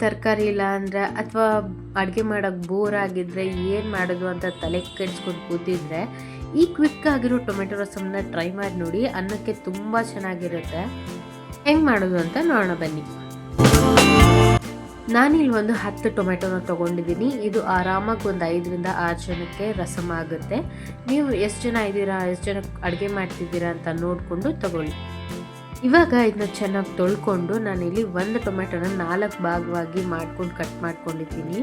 ತರಕಾರಿ ಇಲ್ಲ ಅಂದರೆ ಅಥವಾ ಅಡುಗೆ ಮಾಡೋಕ್ಕೆ ಬೋರ್ ಆಗಿದ್ದರೆ ಏನು ಮಾಡೋದು ಅಂತ ತಲೆ ಕೆಡಿಸ್ಕೊಂಡು ಕೂತಿದ್ರೆ ಈ ಕ್ವಿಕ್ ಆಗಿರೋ ಟೊಮೆಟೊ ರಸಮ್ನ ಟ್ರೈ ಮಾಡಿ ನೋಡಿ. ಅನ್ನಕ್ಕೆ ತುಂಬ ಚೆನ್ನಾಗಿರುತ್ತೆ. ಹೆಂಗೆ ಮಾಡೋದು ಅಂತ ನೋಡೋಣ ಬನ್ನಿ. ನಾನಿಲ್ಲಿ ಒಂದು 10 ಟೊಮೆಟೊನ ತೊಗೊಂಡಿದ್ದೀನಿ. ಇದು ಆರಾಮಾಗಿ ಒಂದು 5ರಿಂದ 6 ಜನಕ್ಕೆ ರಸಮ್ ಆಗುತ್ತೆ. ನೀವು ಎಷ್ಟು ಜನ ಇದ್ದೀರಾ, ಎಷ್ಟು ಜನಕ್ಕೆ ಅಡುಗೆ ಮಾಡ್ತಿದ್ದೀರಾ ಅಂತ ನೋಡಿಕೊಂಡು ತಗೊಳ್ಳಿ. ಇವಾಗ ಇದನ್ನ ಚೆನ್ನಾಗಿ ತೊಳ್ಕೊಂಡು ನಾನಿಲ್ಲಿ ಒಂದು ಟೊಮೆಟೊನ 4 ಭಾಗವಾಗಿ ಮಾಡ್ಕೊಂಡು ಕಟ್ ಮಾಡ್ಕೊಂಡಿದ್ದೀನಿ.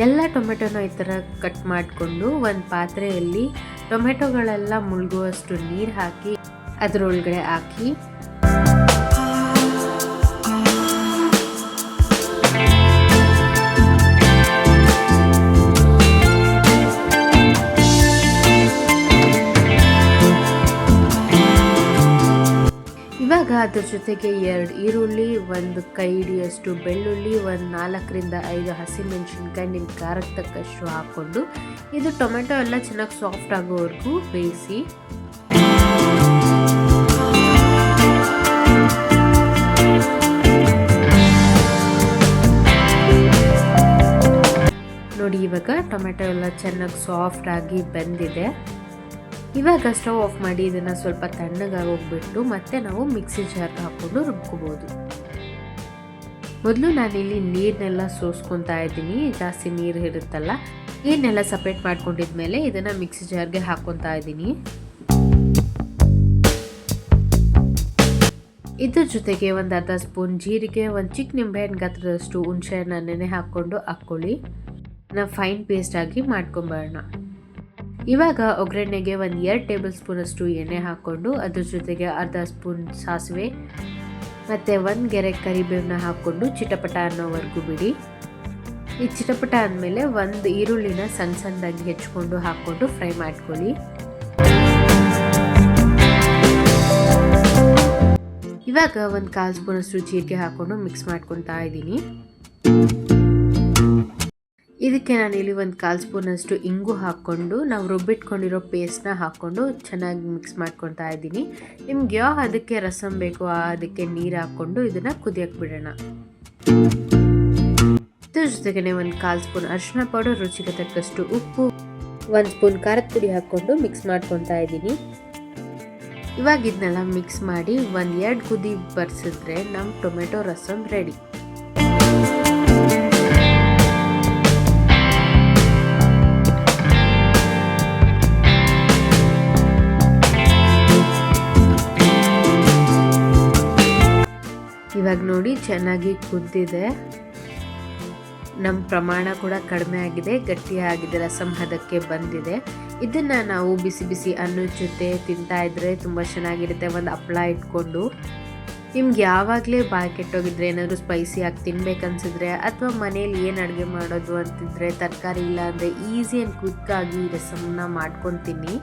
ಎಲ್ಲ ಟೊಮೆಟೊನ ಈ ಥರ ಕಟ್ ಮಾಡಿಕೊಂಡು ಒಂದು ಪಾತ್ರೆಯಲ್ಲಿ ಟೊಮೆಟೊಗಳೆಲ್ಲ ಮುಳುಗುವಷ್ಟು ನೀರು ಹಾಕಿ ಅದರೊಳಗಡೆ ಹಾಕಿ ಇವಾಗ ಅದ್ರ ಜೊತೆಗೆ 2 ಈರುಳ್ಳಿ, 1 ಕೈ ಹಿಡಿಯಷ್ಟು ಬೆಳ್ಳುಳ್ಳಿ, ಒಂದು 4ರಿಂದ 5 ಹಸಿಮೆಣಸಿನ್ಕಾಯಿ ನಿಮ್ಮ ಖಾರಕ್ಕೆ ತಕ್ಕಷ್ಟು ಹಾಕ್ಕೊಂಡು ಇದು ಟೊಮೆಟೊ ಎಲ್ಲ ಚೆನ್ನಾಗಿ ಸಾಫ್ಟ್ ಆಗೋವರೆಗೂ ಬೇಯಿಸಿ. ನೋಡಿ ಇವಾಗ ಟೊಮೆಟೊ ಎಲ್ಲ ಚೆನ್ನಾಗಿ ಸಾಫ್ಟ್ ಆಗಿ ಬೆಂದಿದೆ. ಇವಾಗ ಸ್ಟವ್ ಆಫ್ ಮಾಡಿ ಇದನ್ನು ಸ್ವಲ್ಪ ತಣ್ಣಗಾಗೋಗ್ಬಿಟ್ಟು ಮತ್ತೆ ನಾವು ಮಿಕ್ಸಿ ಜಾರ್ಗೆ ಹಾಕ್ಕೊಂಡು ರುಬ್ಕೋಬೋದು. ಮೊದಲು ನಾನಿಲ್ಲಿ ನೀರನ್ನೆಲ್ಲ ಸೋಸ್ಕೊತಾ ಇದ್ದೀನಿ. ಜಾಸ್ತಿ ನೀರು ಇರುತ್ತಲ್ಲ, ನೀರನ್ನೆಲ್ಲ ಸಪ್ರೇಟ್ ಮಾಡ್ಕೊಂಡಿದ್ಮೇಲೆ ಇದನ್ನು ಮಿಕ್ಸಿ ಜಾರ್ಗೆ ಹಾಕ್ಕೊತಾ ಇದ್ದೀನಿ. ಇದ್ರ ಜೊತೆಗೆ ಒಂದು ಅರ್ಧ ಸ್ಪೂನ್ ಜೀರಿಗೆ, ಒಂದು ಚಿಕ್ಕ ನಿಂಬೆಹಣ್ಣು ಗಾತ್ರದಷ್ಟು ಹುಣಸೆಹಣ್ಣು ನೆನೆ ಹಾಕ್ಕೊಳ್ಳಿ. ನಾವು ಫೈನ್ ಪೇಸ್ಟ್ ಆಗಿ ಮಾಡ್ಕೊಂಬರೋಣ. ಇವಾಗ ಒಗ್ಗರಣೆಗೆ ಒಂದು 2 ಟೇಬಲ್ ಸ್ಪೂನ್ ಅಷ್ಟು ಎಣ್ಣೆ ಹಾಕ್ಕೊಂಡು ಅದ್ರ ಜೊತೆಗೆ ಅರ್ಧ ಸ್ಪೂನ್ ಸಾಸಿವೆ ಮತ್ತು 1 ಗೆರೆ ಕರಿಬೇವನ್ನ ಹಾಕ್ಕೊಂಡು ಚಿಟಪಟ ಅನ್ನೋವರೆಗೂ ಬಿಡಿ. ಈ ಚಿಟಪಟ ಆದಮೇಲೆ 1 ಈರುಳ್ಳಿನ ಸಣ್ಣದಾಗಿ ಹೆಚ್ಚಿಕೊಂಡು ಹಾಕ್ಕೊಂಡು ಫ್ರೈ ಮಾಡ್ಕೊಳ್ಳಿ. ಇವಾಗ 1/4 ಸ್ಪೂನ್ ಅಷ್ಟು ಜೀರಿಗೆ ಹಾಕ್ಕೊಂಡು ಮಿಕ್ಸ್ ಮಾಡ್ಕೊತಾ ಇದ್ದೀನಿ. ಇದಕ್ಕೆ ನಾನಿಲ್ಲಿ 1/4 ಸ್ಪೂನ್ ಅಷ್ಟು ಇಂಗು ಹಾಕ್ಕೊಂಡು ನಾವು ರುಬ್ಬಿಟ್ಕೊಂಡಿರೋ ಪೇಸ್ಟ್ನ ಹಾಕ್ಕೊಂಡು ಚೆನ್ನಾಗಿ ಮಿಕ್ಸ್ ಮಾಡ್ಕೊತಾ ಇದ್ದೀನಿ. ನಿಮ್ಗೆ ಯಾವ ಅದಕ್ಕೆ ರಸಮ್ ಬೇಕೋ ಅದಕ್ಕೆ ನೀರು ಹಾಕ್ಕೊಂಡು ಇದನ್ನು ಕುದಿಯಕ್ಕೆ ಬಿಡೋಣ. ಇದ್ರ ಜೊತೆಗೆ 1/4 ಸ್ಪೂನ್ ಅರಿಶಿನ ಪೌಡರ್, ರುಚಿಗೆ ತಕ್ಕಷ್ಟು ಉಪ್ಪು, 1 ಸ್ಪೂನ್ ಖಾರದ ಪುಡಿ ಹಾಕ್ಕೊಂಡು ಮಿಕ್ಸ್ ಮಾಡ್ಕೊತಾ ಇದ್ದೀನಿ. ಇವಾಗ ಇದನ್ನೆಲ್ಲ ಮಿಕ್ಸ್ ಮಾಡಿ 1-2 ಕುದಿ ಬರ್ಸಿದ್ರೆ ನಮ್ಮ ಟೊಮೆಟೊ ರಸಮ್ ರೆಡಿ. ಇವಾಗ ನೋಡಿ ಚೆನ್ನಾಗಿ ಕುದ್ದಿದೆ. ನಮ್ಮ ಪ್ರಮಾಣ ಕೂಡ ಕಡಿಮೆ ಆಗಿದೆ, ಗಟ್ಟಿಯಾಗಿದೆ, ರಸಮ್ ಹದಕ್ಕೆ ಬಂದಿದೆ. ಇದನ್ನು ನಾವು ಬಿಸಿ ಬಿಸಿ ಅನ್ನದ ಜೊತೆ ತಿಂತಾ ಇದ್ರೆ ತುಂಬ ಚೆನ್ನಾಗಿರುತ್ತೆ. ಒಂದು ಹಪ್ಪಳ ಇಟ್ಕೊಂಡು ನಿಮ್ಗೆ ಯಾವಾಗಲೇ ಬಾಯಿ ಕೆಟ್ಟೋಗಿದ್ರೆ, ಏನಾದರೂ ಸ್ಪೈಸಿಯಾಗಿ ತಿನ್ಬೇಕನ್ಸಿದ್ರೆ ಅಥವಾ ಮನೇಲಿ ಏನು ಅಡುಗೆ ಮಾಡೋದು ಅಂತಿದ್ರೆ ತರಕಾರಿ ಇಲ್ಲ ಅಂದರೆ ಈಸಿ ಆ್ಯಂಡ್ ಕ್ವಿಕ್ಕಾಗಿ ರಸಮ್ನ ಮಾಡ್ಕೊಂಡು ತಿನ್ನಿ.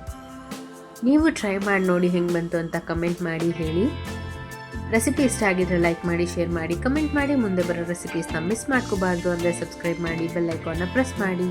ನೀವು ಟ್ರೈ ಮಾಡಿ ನೋಡಿ ಹೆಂಗೆ ಬಂತು ಅಂತ ಕಮೆಂಟ್ ಮಾಡಿ ಹೇಳಿ. ರೆಸಿಪಿ ಇಷ್ಟ ಆಗಿದ್ರೆ ಲೈಕ್ ಮಾಡಿ, ಶೇರ್ ಮಾಡಿ, ಕಮೆಂಟ್ ಮಾಡಿ. ಮುಂದೆ ಬರೋ ರೆಸಿಪೀಸ್ನ ಮಿಸ್ ಮಾಡ್ಕೋಬಾರ್ದು ಅಂದರೆ ಸಬ್ಸ್ಕ್ರೈಬ್ ಮಾಡಿ, ಬೆಲ್ ಐಕಾನ್ನ ಪ್ರೆಸ್ ಮಾಡಿ.